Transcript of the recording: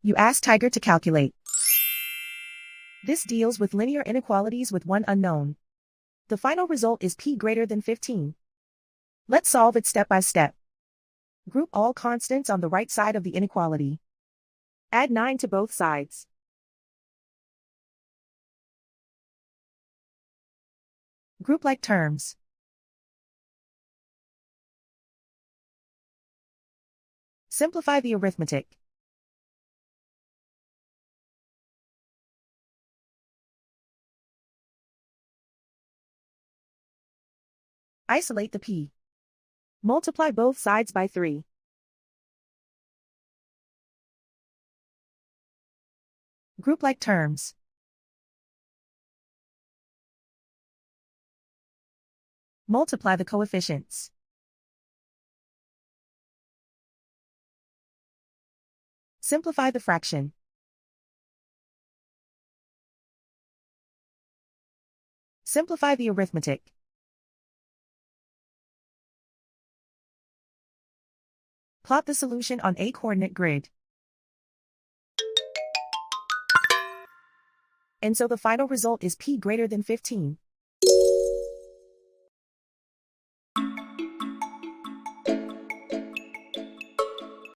You ask Tiger to calculate. This deals with linear inequalities with one unknown. The final result is p greater than 15. Let's solve it step by step. Group all constants on the right side of the inequality. Add 9 to both sides. Group like terms. Simplify the arithmetic. Isolate the p. Multiply both sides by 3. Group like terms. Multiply the coefficients. Simplify the fraction. Simplify the arithmetic. Plot the solution on a coordinate grid. And so the final result is p greater than 15.